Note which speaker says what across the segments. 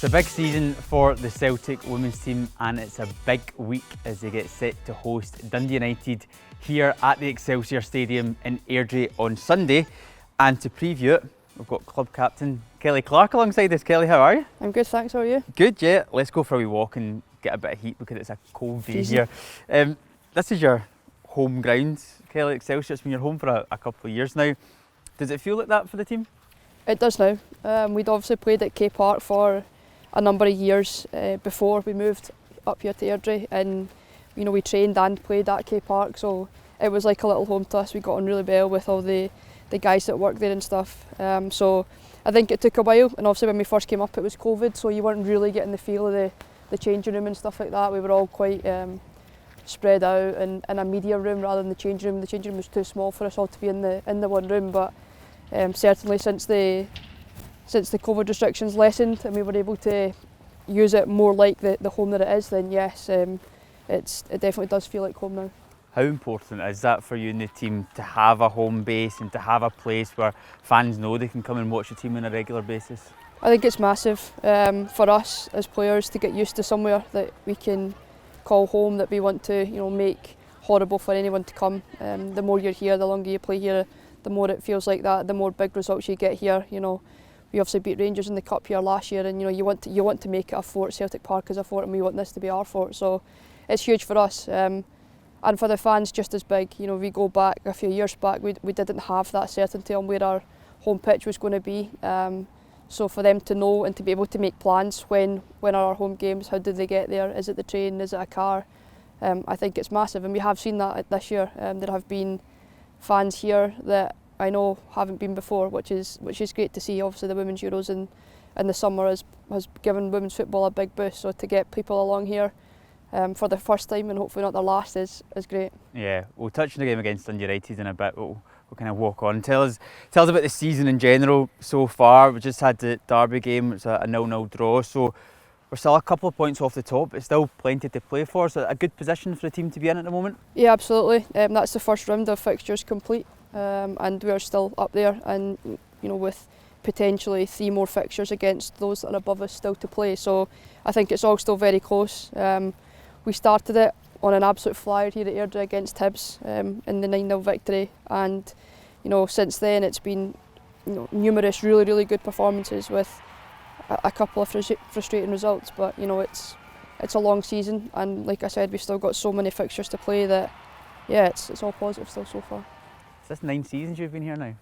Speaker 1: a big season for the Celtic women's team, and it's a big week as they get set to host Dundee United here at the Excelsior Stadium in Airdrie on Sunday. And to preview it, we've got club captain Kelly Clark alongside us. Kelly, how are you?
Speaker 2: I'm good, thanks. How are you?
Speaker 1: Good, yeah. Let's go for a wee walk and get a bit of heat because it's a cold day here. This is your home ground, Kelly. Excelsior. It's been your home for a couple of years now. Does it feel like that for the team?
Speaker 2: It does now. We'd obviously played at K Park for a number of years before we moved up here to Airdrie, and we trained and played at K Park, so it was like a little home to us. We got on really well with all the guys that work there and stuff. So I think it took a while, and obviously when we first came up it was COVID, so you weren't really getting the feel of the changing room and stuff like that. We were all quite spread out and in a media room rather than the changing room. The changing room was too small for us all to be in the one room, but certainly since the COVID restrictions lessened and we were able to use it more like the home that it is, then yes, it definitely does feel like home now.
Speaker 1: How important is that for you and the team to have a home base and to have a place where fans know they can come and watch the team on a regular basis?
Speaker 2: I think it's massive for us as players to get used to somewhere that we can call home, that we want to make horrible for anyone to come. The more you're here, the longer you play here, the more it feels like that, the more big results you get here. We obviously beat Rangers in the Cup here last year, and you want to make it a fort. Celtic Park is a fort, and we want this to be our fort. So it's huge for us, and for the fans just as big. We go back a few years back, we didn't have that certainty on where our home pitch was going to be. So for them to know and to be able to make plans when are our home games, how do they get there? Is it the train? Is it a car? I think it's massive, and we have seen that this year. There have been fans here that I know haven't been before, which is great to see. Obviously the Women's Euros in the summer has given women's football a big boost, so to get people along here for the first time and hopefully not their last is great. Yeah,
Speaker 1: we'll touch on the game against Dundee United in a bit. We'll kind of walk on. Tell us about the season in general so far. We just had the Derby game. It's a 0-0 draw, so we're still a couple of points off the top. It's still plenty to play for, so a good position for the team to be in at the moment.
Speaker 2: Yeah, absolutely. That's the first round of fixtures complete, and we're still up there, and with potentially 3 more fixtures against those that are above us still to play. So I think it's all still very close. We started it on an absolute flyer here at Airdrie against Hibs in the 9-0 victory, and since then it's been numerous really good performances with a couple of frustrating results, but it's a long season, and like I said, we've still got so many fixtures to play that it's all positive still so far.
Speaker 1: Is this 9 seasons you've been here now?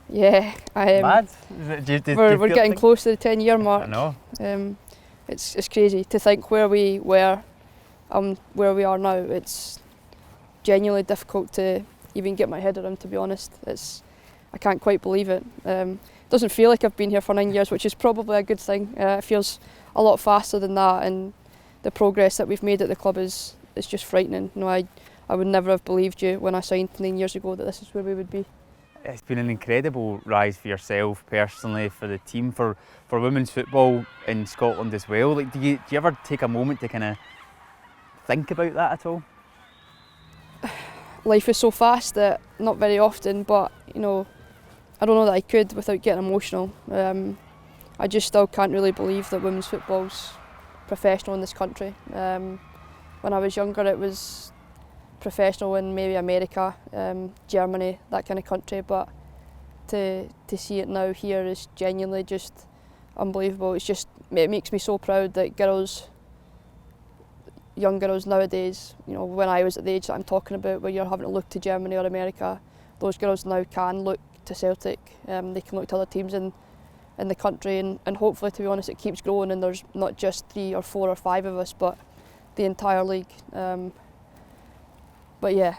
Speaker 2: Yeah,
Speaker 1: mad.
Speaker 2: We're getting close to the 10-year mark.
Speaker 1: I know.
Speaker 2: It's crazy to think where we were where we are now. It's genuinely difficult to even get my head around, to be honest. I can't quite believe it. Doesn't feel like I've been here for 9 years, which is probably a good thing. It feels a lot faster than that, and the progress that we've made at the club is just frightening. I would never have believed you when I signed 9 years ago that this is where we would be.
Speaker 1: It's been an incredible rise for yourself personally, for the team, for women's football in Scotland as well. Like, do you ever take a moment to kind of think about that at all?
Speaker 2: Life is so fast that not very often, but I don't know that I could without getting emotional. I just still can't really believe that women's football's professional in this country. When I was younger it was professional in maybe America, Germany, that kind of country, but to see it now here is genuinely just unbelievable. It makes me so proud that young girls nowadays, when I was at the age that I'm talking about, where you're having to look to Germany or America, those girls now can look to Celtic. They can look to other teams in the country, and hopefully, to be honest, it keeps growing, and there's not just 3 or 4 or 5 of us, but the entire league. But yeah,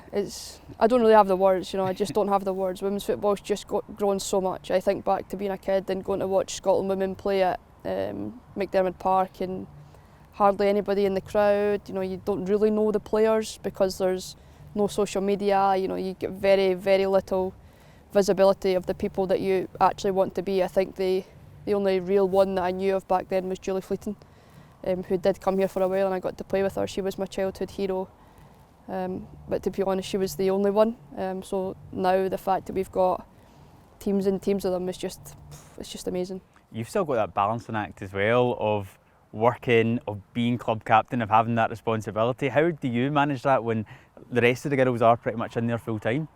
Speaker 2: I don't really have the words. I just don't have the words. Women's football's just grown so much. I think back to being a kid and going to watch Scotland women play at McDiarmid Park, and hardly anybody in the crowd. You don't really know the players because there's no social media. You get very, very little visibility of the people that you actually want to be. I think the only real one that I knew of back then was Julie Fleeton, who did come here for a while, and I got to play with her. She was my childhood hero. But to be honest, she was the only one. So now the fact that we've got teams and teams of them is just amazing.
Speaker 1: You've still got that balancing act as well of working, of being club captain, of having that responsibility. How do you manage that when the rest of the girls are pretty much in there full time?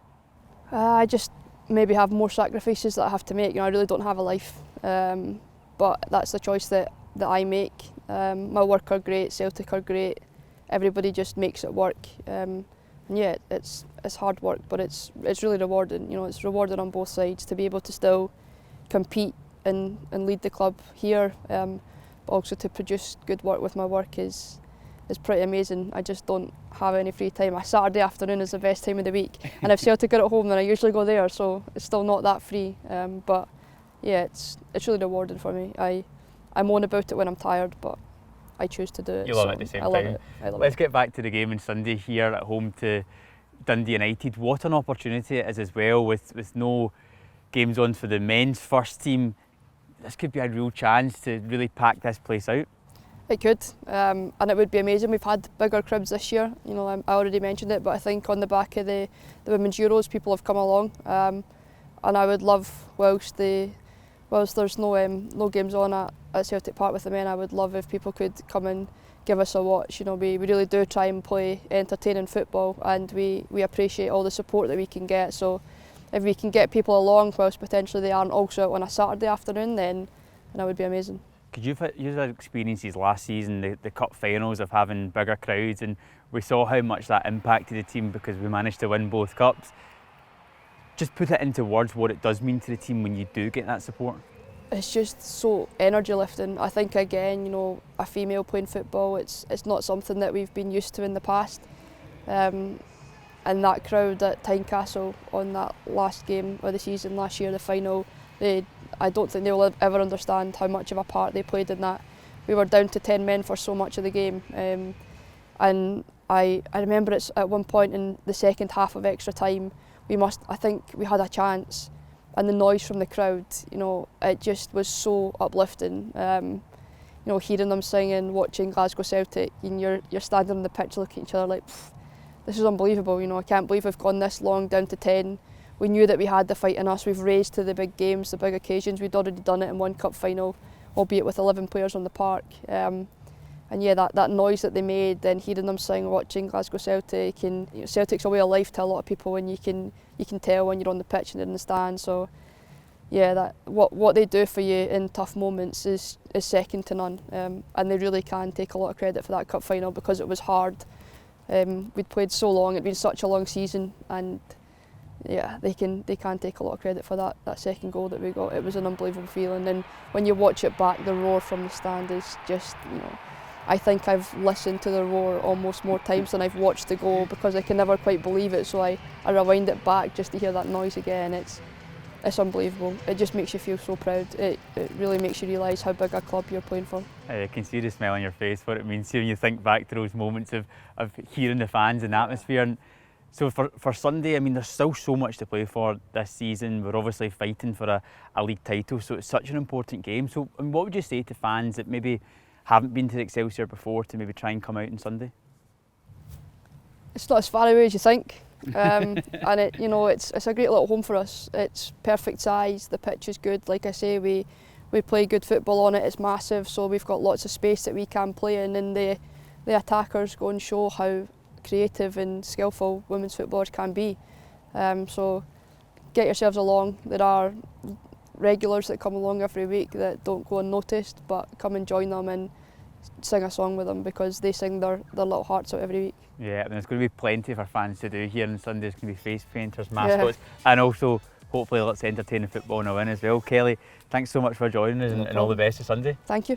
Speaker 2: I just maybe have more sacrifices that I have to make. I really don't have a life, but that's the choice that I make. My work are great, Celtic are great, everybody just makes it work. And yeah, it's hard work, but it's really rewarding. It's rewarding on both sides to be able to still compete and lead the club here, but also to produce good work with my work is pretty amazing. I just don't have any free time. A Saturday afternoon is the best time of the week, and if Celtic are at home then I usually go there, so it's still not that free. But yeah, it's really rewarding for me. I moan about it when I'm tired, but I choose to do it.
Speaker 1: You love it at the same time. Let's get back to the game on Sunday here at home to Dundee United. What an opportunity it is as well, with no games on for the men's first team. This could be a real chance to really pack this place out.
Speaker 2: It could, and it would be amazing. We've had bigger crowds this year. I already mentioned it, but I think on the back of the Women's Euros, people have come along, and I would love, whilst there's no games on at Celtic Park with the men, I would love if people could come and give us a watch. We really do try and play entertaining football, and we appreciate all the support that we can get. So if we can get people along whilst potentially they aren't also out on a Saturday afternoon, then that would be amazing.
Speaker 1: Because you've had experiences last season, the cup finals, of having bigger crowds, and we saw how much that impacted the team because we managed to win both cups. Just put it into words what it does mean to the team when you do get that support.
Speaker 2: It's just so energy lifting. I think again, a female playing football, it's not something that we've been used to in the past. And that crowd at Tynecastle on that last game of the season last year, the final, I don't think they'll ever understand how much of a part they played in that. We were down to 10 men for so much of the game, and I remember it's at one point in the second half of extra time, I think we had a chance, and the noise from the crowd, it just was so uplifting. Hearing them singing, watching Glasgow Celtic, and you're standing on the pitch looking at each other like, this is unbelievable. I can't believe we've gone this long down to 10. We knew that we had the fight in us. We've raised to the big games, the big occasions. We'd already done it in one cup final, albeit with 11 players on the park. And yeah, that noise that they made, then hearing them sing, watching Glasgow Celtic, and Celtic's a way of life to a lot of people, and you can tell when you're on the pitch and in the stand. So yeah, that what they do for you in tough moments is second to none, and they really can take a lot of credit for that cup final because it was hard. We'd played so long, it'd been such a long season, and yeah, they can take a lot of credit for that second goal that we got. It was an unbelievable feeling, and when you watch it back, the roar from the stand is just, I think I've listened to the roar almost more times than I've watched the goal because I can never quite believe it, so I rewind it back just to hear that noise again. It's unbelievable. It just makes you feel so proud. It really makes you realise how big a club you're playing for.
Speaker 1: I can see the smile on your face, what it means to you when you think back to those moments of hearing the fans and the atmosphere. And so for Sunday, there's still so much to play for this season. We're obviously fighting for a league title, so it's such an important game. So what would you say to fans that maybe haven't been to the Excelsior before to maybe try and come out on Sunday?
Speaker 2: It's not as far away as you think, and it's a great little home for us. It's perfect size, the pitch is good. Like I say, we play good football on it. It's massive, so we've got lots of space that we can play in, and the attackers go and show how creative and skillful women's footballers can be. So get yourselves along. There are regulars that come along every week that don't go unnoticed, but come and join them and sing a song with them because they sing their little hearts out every week.
Speaker 1: Yeah, and there's going to be plenty for fans to do here on Sunday. There's going to be face painters, mascots, and also hopefully lots of entertaining football and a win as well. Kelly, thanks so much for joining us, and all the best for Sunday.
Speaker 2: Thank you.